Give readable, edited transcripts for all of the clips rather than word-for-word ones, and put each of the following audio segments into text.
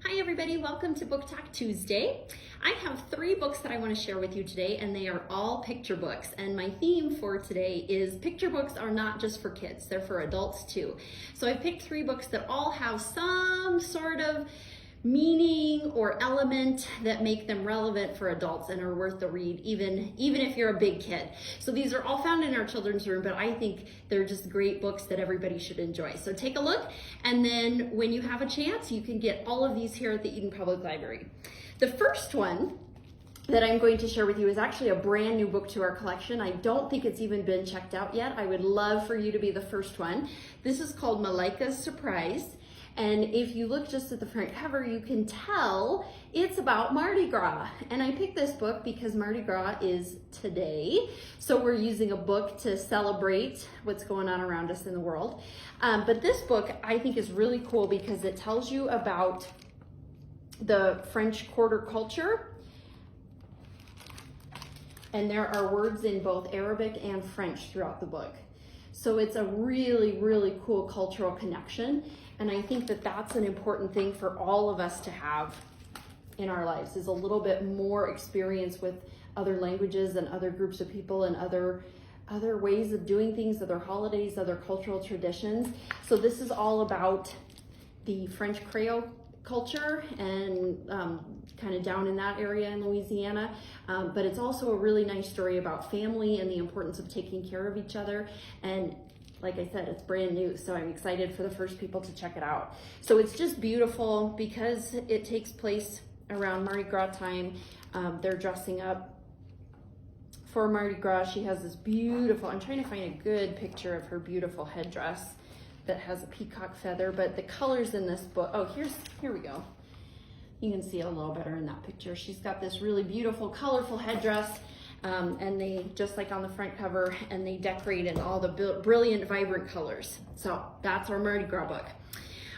Hi everybody, welcome to Book Talk Tuesday. I have 3 books that I want to share with you today, and they are all picture books. And my theme for today is picture books are not just for kids, they're for adults too. So I picked 3 books that all have some sort of meaning or element that make them relevant for adults and are worth the read, even if you're a big kid. So these are all found in our children's room, but I think they're just great books that everybody should enjoy. So take a look, and then when you have a chance, you can get all of these here at the Eden Public Library. The first one that I'm going to share with you is actually a brand new book to our collection. I don't think it's even been checked out yet. I would love for you to be the first one. This is called Malaika Surprise. And if you look just at the front cover, you can tell it's about Mardi Gras. And I picked this book because Mardi Gras is today. So we're using a book to celebrate what's going on around us in the world. But this book I think is really cool because it tells you about the French Quarter culture. And there are words in both Arabic and French throughout the book. So it's a really, really cool cultural connection. And I think that that's an important thing for all of us to have in our lives, is a little bit more experience with other languages and other groups of people and other ways of doing things, other holidays, other cultural traditions. So this is all about the French Creole culture and kind of down in that area in Louisiana. But it's also a really nice story about family and the importance of taking care of each other. And like I said, it's brand new, so I'm excited for the first people to check it out. So it's just beautiful because it takes place around Mardi Gras time. They're dressing up for Mardi Gras. She has this beautiful, I'm trying to find a good picture of her beautiful headdress that has a peacock feather, but the colors in this book, oh, here we go. You can see it a little better in that picture. She's got this really beautiful, colorful headdress, and they, just like on the front cover, and they decorate in all the brilliant, vibrant colors. So that's our Mardi Gras book.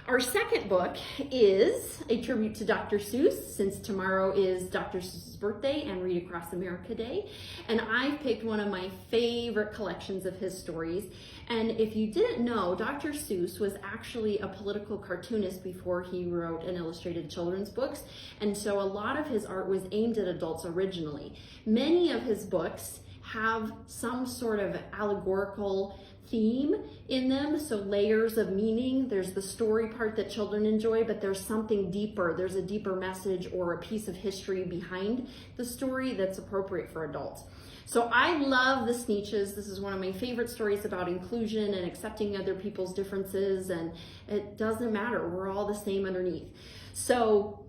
Our second book is a tribute to Dr. Seuss, since tomorrow is Dr. Seuss's birthday and Read Across America Day. And I picked one of my favorite collections of his stories. And if you didn't know, Dr. Seuss was actually a political cartoonist before he wrote and illustrated children's books. And so a lot of his art was aimed at adults originally. Many of his books have some sort of allegorical theme in them, so layers of meaning. There's the story part that children enjoy, but there's something deeper. There's a deeper message or a piece of history behind the story that's appropriate for adults. So I love the Sneetches. This is one of my favorite stories about inclusion and accepting other people's differences, and it doesn't matter. We're all the same underneath. So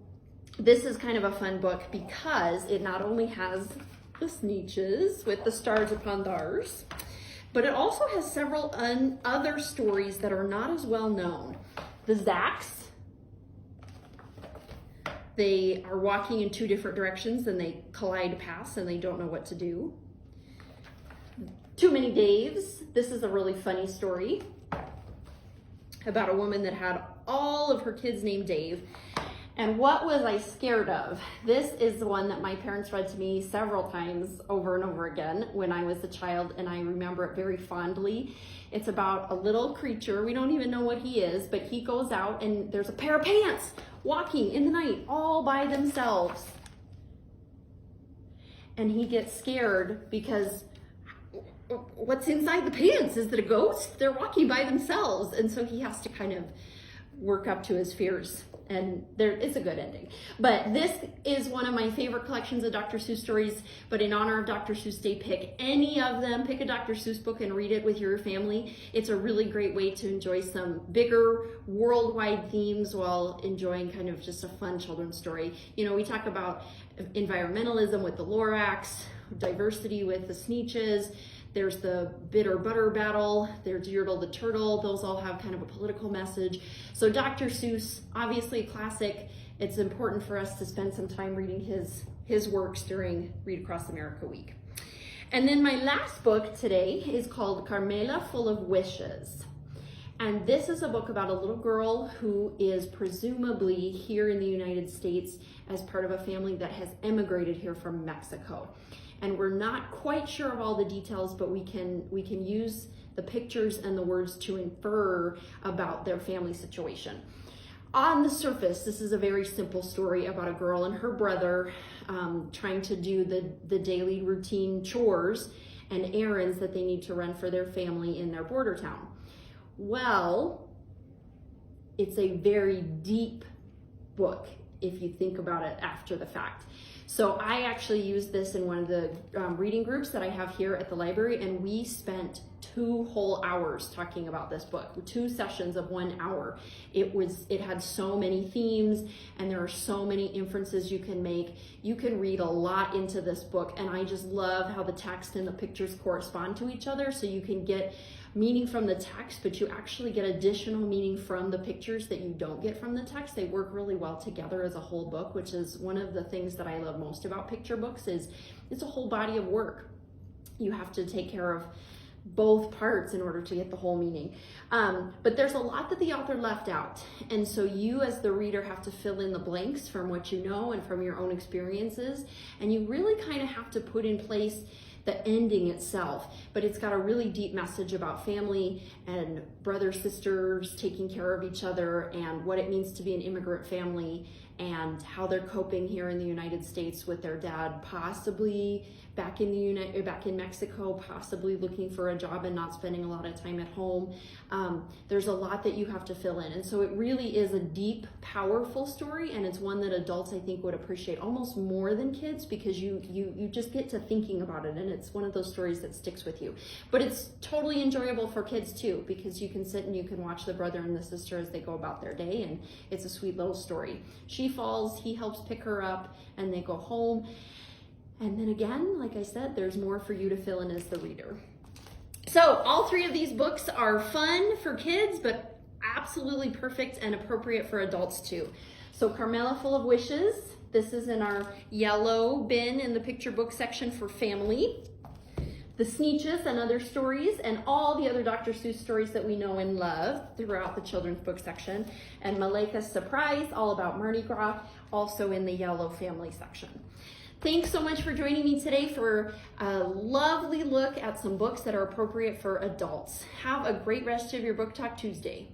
this is kind of a fun book because it not only has the Sneetches with the stars upon theirs, but it also has several other stories that are not as well known. The Zacks, they are walking in 2 different directions and they collide paths and they don't know what to do. Too Many Daves, this is a really funny story about a woman that had all of her kids named Dave. And what was I scared of? This is the one that my parents read to me several times over and over again when I was a child, and I remember it very fondly. It's about a little creature. We don't even know what he is, but he goes out and there's a pair of pants walking in the night all by themselves. And he gets scared because what's inside the pants? Is it a ghost? They're walking by themselves. And so he has to kind of work up to his fears. And there is a good ending. But this is one of my favorite collections of Dr. Seuss stories. But in honor of Dr. Seuss Day, pick any of them. Pick a Dr. Seuss book and read it with your family. It's a really great way to enjoy some bigger worldwide themes while enjoying kind of just a fun children's story. You know, we talk about environmentalism with the Lorax, diversity with the Sneetches. There's the bitter butter battle, there's Yertle the Turtle. Those all have kind of a political message. So Dr. Seuss, obviously a classic. It's important for us to spend some time reading his works during Read Across America Week. And then my last book today is called Carmela Full of Wishes. And this is a book about a little girl who is presumably here in the United States as part of a family that has emigrated here from Mexico. And we're not quite sure of all the details, but we can use the pictures and the words to infer about their family situation. On the surface, this is a very simple story about a girl and her brother trying to do the daily routine chores and errands that they need to run for their family in their border town. Well, it's a very deep book if you think about it after the fact. So I actually used this in one of the reading groups that I have here at the library, and we spent 2 whole hours talking about this book, 2 sessions of 1 hour. It had so many themes, and there are so many inferences you can make. You can read a lot into this book, and I just love how the text and the pictures correspond to each other, so you can get meaning from the text, but you actually get additional meaning from the pictures that you don't get from the text. They work really well together as a whole book, which is one of the things that I love most about picture books. Is it's a whole body of work. You have to take care of both parts in order to get the whole meaning. But there's a lot that the author left out. And so you as the reader have to fill in the blanks from what you know and from your own experiences. And you really kind of have to put in place the ending itself, but it's got a really deep message about family and brothers, sisters taking care of each other, and what it means to be an immigrant family, and how they're coping here in the United States with their dad possibly back in Mexico, possibly looking for a job and not spending a lot of time at home. There's a lot that you have to fill in, and so it really is a deep, powerful story, and it's one that adults I think would appreciate almost more than kids, because you just get to thinking about it, and it's one of those stories that sticks with you. But it's totally enjoyable for kids too, because you can sit and you can watch the brother and the sister as they go about their day, and it's a sweet little story. She falls, he helps pick her up, and they go home. And then again, like I said, there's more for you to fill in as the reader. So all 3 of these books are fun for kids, but absolutely perfect and appropriate for adults too. So Carmela Full of Wishes, this is in our yellow bin in the picture book section for family. The Sneetches and Other Stories, and all the other Dr. Seuss stories that we know and love throughout the children's book section. And Malaika Surprise, all about Mardi Gras, also in the yellow family section. Thanks so much for joining me today for a lovely look at some books that are appropriate for adults. Have a great rest of your Book Talk Tuesday.